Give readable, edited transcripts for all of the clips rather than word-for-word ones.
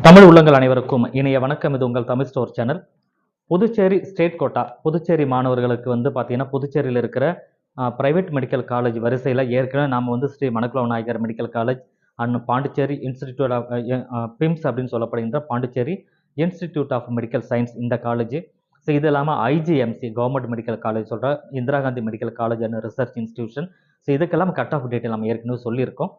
தமிழ் உள்ளங்கள் அனைவருக்கும் இனிய வணக்கம். இது உங்கள் Tamil store channel. Puducherry state quota Puducherry மாணவர்களுக்கு வந்து பார்த்தீங்கன்னா, புதுச்சேரியில் இருக்கிற பிரைவேட் மெடிக்கல் காலேஜ் வரிசையில் ஏற்கனவே நாம் வந்து Sri Manakula Vinayagar medical college and Pondicherry institute of PIMS அப்படின்னு சொல்லப்படுகின்ற Pondicherry institute of medical science இந்த காலேஜ். ஸோ இது இல்லாமல் ஐஜிஎம்சி கவர்மெண்ட் மெடிக்கல் காலேஜ் சொல்கிற Indira Gandhi medical college and research institution. So இதுக்கெல்லாம் கட் ஆஃப் டீட்டெயில் நம்ம ஏற்கனவே சொல்லியிருக்கோம்.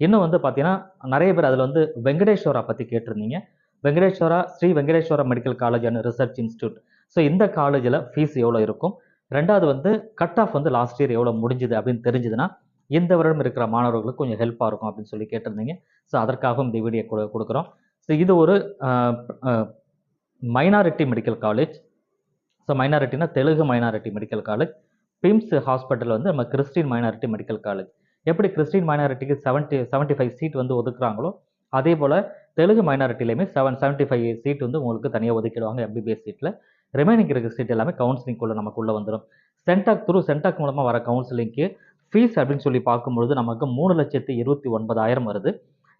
இன்னும் வந்து பார்த்தீங்கன்னா, நிறைய பேர் அதில் வந்து வெங்கடேஸ்வரா பற்றி கேட்டிருந்தீங்க. Venkateswara Sri Venkateswara medical college and research institute. So இந்த காலேஜில் ஃபீஸ் எவ்வளோ இருக்கும், ரெண்டாவது வந்து கட் ஆஃப் வந்து லாஸ்ட் இயர் எவ்வளோ முடிஞ்சுது அப்படின்னு தெரிஞ்சுதுன்னா இந்த வருடம் இருக்கிற மாணவர்களுக்கு கொஞ்சம் ஹெல்ப்பாக இருக்கும் அப்படின்னு சொல்லி கேட்டிருந்தீங்க. ஸோ அதற்காகவும் இந்த வீடியோ கொடுக்குறோம். ஸோ இது ஒரு மைனாரிட்டி மெடிக்கல் காலேஜ். ஸோ மைனாரிட்டினா Telugu minority medical college. BIMS hospital வந்து நம்ம கிறிஸ்டின் மைனாரிட்டி மெடிக்கல் காலேஜ். எப்படி கிறிஸ்டின் மைனாரிட்டிக்கு 75 சீட் வந்து ஒதுக்குறாங்களோ அதே போல் தெலுங்கு மைனாரிட்டிலையுமே 75 சீட் வந்து உங்களுக்கு தனியாக ஒதுக்கிடுவாங்க எம்பிபிஎஸ் சீட்டில். ரிமைனிங் இருக்கிற சீட் எல்லாமே கவுன்சிலிங்குள்ளே நமக்குள்ளே வந்துடும். சென்டாக் மூலமாக வர கவுன்சிலிங்க்கு ஃபீஸ் அப்படின்னு சொல்லி பார்க்கும்பொழுது நமக்கு 3,29,000 வருது.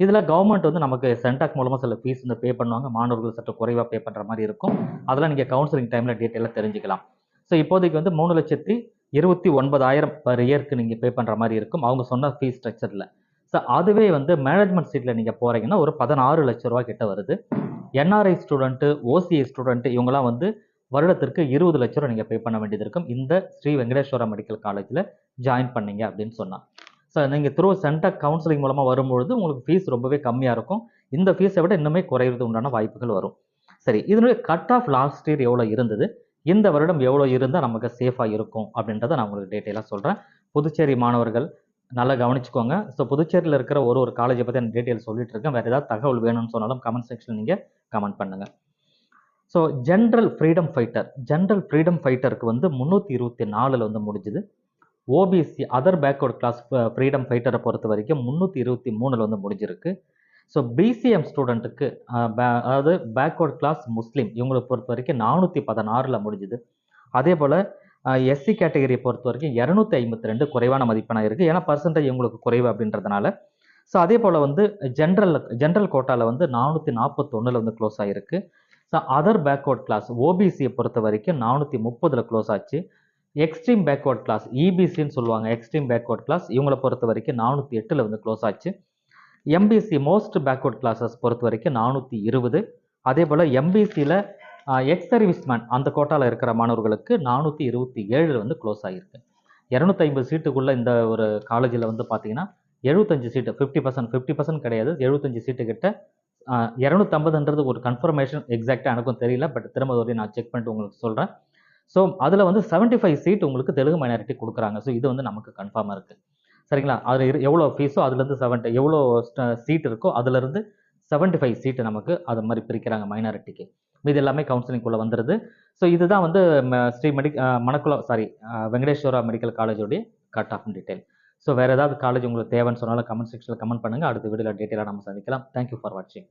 இதில் கவர்மெண்ட் வந்து நமக்கு சென்டாக் மூலமாக சில ஃபீஸ் வந்து பே பண்ணுவாங்க. மாணவர்கள் சற்று குறைவாக பே பண்ணுற மாதிரி இருக்கும். அதெல்லாம் நீங்கள் கவுன்சிலிங் டைமில் டீட்டெயிலாக தெரிஞ்சுக்கலாம். ஸோ இப்போதைக்கு வந்து 3,29,000 பர் இயர்க்கு நீங்கள் பே பண்ணுற மாதிரி இருக்கும் அவங்க சொன்ன ஃபீஸ் ஸ்ட்ரக்சரில். ஸோ அதுவே வந்து மேனேஜ்மெண்ட் சீட்டில் நீங்கள் போகிறீங்கன்னா ஒரு 16 லட்ச ரூபா கிட்ட வருது. என்ஆர்ஐ ஸ்டூடெண்ட்டு, ஓசிஐ ஸ்டூடெண்ட்டு இவங்களாம் வந்து வருடத்திற்கு 20 லட்ச ரூபா நீங்கள் பே பண்ண வேண்டியது இருக்கும் இந்த ஸ்ரீ வெங்கடேஸ்வரா மெடிக்கல் காலேஜில் ஜாயின் பண்ணீங்க அப்படின்னு சொன்னால். ஸோ நீங்கள் த்ரூ சென்டாக் கவுன்சிலிங் மூலமாக வரும்பொழுது உங்களுக்கு ஃபீஸ் ரொம்பவே கம்மியாக இருக்கும். இந்த ஃபீஸை விட இன்னுமே குறையிறது உண்டான வாய்ப்புகள் வரும். சரி, இதனுடைய கட் ஆஃப் லாஸ்ட் இயர் எவ்வளோ இருந்தது, இந்த வருடம் எவ்வளோ இருந்தால் நமக்கு சேஃபாக இருக்கும் அப்படின்றத நான் உங்களுக்கு டீட்டெயிலாக சொல்கிறேன். புதுச்சேரி மாணவர்கள் நல்லா கவனிச்சுக்கோங்க. ஸோ புதுச்சேரியில் இருக்கிற ஒரு காலேஜை பற்றி நான் டீட்டெயில் சொல்லிட்டு இருக்கேன். வேறு ஏதாவது தகவல் வேணும்னு சொன்னாலும் கமெண்ட் செக்ஷனில் நீங்கள் கமெண்ட் பண்ணுங்கள். ஸோ ஜென்ரல் ஃப்ரீடம் ஃபைட்டருக்கு வந்து 324 வந்து முடிஞ்சுது. OBC other backward class freedom ஃபைட்டரை பொறுத்த வரைக்கும் 323 வந்து முடிஞ்சிருக்கு. ஸோ பிசிஎம் ஸ்டூடெண்ட்டுக்கு அதாவது பேக்வர்ட் கிளாஸ் முஸ்லீம் இவங்களை பொறுத்த வரைக்கும் 416 முடிஞ்சுது. அதே போல் எஸ்சி கேட்டகரியை பொறுத்த வரைக்கும் 252 குறைவான மதிப்பெண்ணாக இருக்குது. ஏன்னா பர்சன்டேஜ் இவங்களுக்கு குறைவு அப்படின்றதுனால. ஸோ அதே போல் வந்து ஜென்ரல் கோட்டாவில் வந்து 441 வந்து க்ளோஸ் ஆகிருக்கு. ஸோ அதர் பேக்வர்ட் கிளாஸ் ஓபிசியை பொறுத்த வரைக்கும் 430 க்ளோஸ் ஆச்சு. எக்ஸ்ட்ரீம் பேக்வர்ட் கிளாஸ் இபிசின்னு சொல்லுவாங்க, எக்ஸ்ட்ரீம் பேக்வர்ட் கிளாஸ் இவங்களை பொறுத்த வரைக்கும் 408 வந்து க்ளோஸ் ஆச்சு. எம்பிசி மோஸ்ட் பேக்வர்ட் கிளாஸஸ் பொறுத்த வரைக்கும் 420. அதே போல் எம்பிசியில் எக்ஸ் சர்வீஸ்மேன் அந்த கோட்டாவில் இருக்கிற மாணவர்களுக்கு 427 வந்து க்ளோஸ் ஆகிருக்கு. 250 சீட்டுக்குள்ளே இந்த ஒரு காலேஜில் வந்து பார்த்தீங்கன்னா 75 சீட்டு 50% கிடையாது, 75 சீட்டு கிட்ட 250ன்றது ஒரு கன்ஃபர்மேஷன் எக்ஸாக்டாக எனக்கும் தெரியல. பட் திரும்ப ஒரு நான் செக் பண்ணிட்டு உங்களுக்கு சொல்கிறேன். ஸோ அதில் வந்து 75 சீட் உங்களுக்கு தெலுங்கு மைனாரிட்டி கொடுக்குறாங்க. ஸோ இது வந்து நமக்கு கன்ஃபார்மாக இருக்குது. சரிங்களா, அதில் எவ்வளோ ஃபீஸோ அதுலேருந்து எவ்வளோ சீட் இருக்கோ அதுலேருந்து 75 சீட்டு நமக்கு அது மாதிரி பிரிக்கிறாங்க மைனாரிட்டிக்கு. இது எல்லாமே கவுன்சிலிங்குள்ளே வந்துடுது. ஸோ இதுதான் வந்து ஸ்ரீ வெங்கடேஸ்வரா மெடிக்கல் காலேஜோடைய கட் ஆஃப் டீட்டெயில். ஸோ வேறு ஏதாவது காலேஜ் உங்களுக்கு தேவைன்னு சொன்னாலும் கமெண்ட் செக்ஷனில் கமெண்ட் பண்ணுங்கள். அடுத்த வீடியோவில் டீட்டெயிலாக நம்ம சந்திக்கலாம். தேங்க்யூ ஃபார் வாட்சிங்.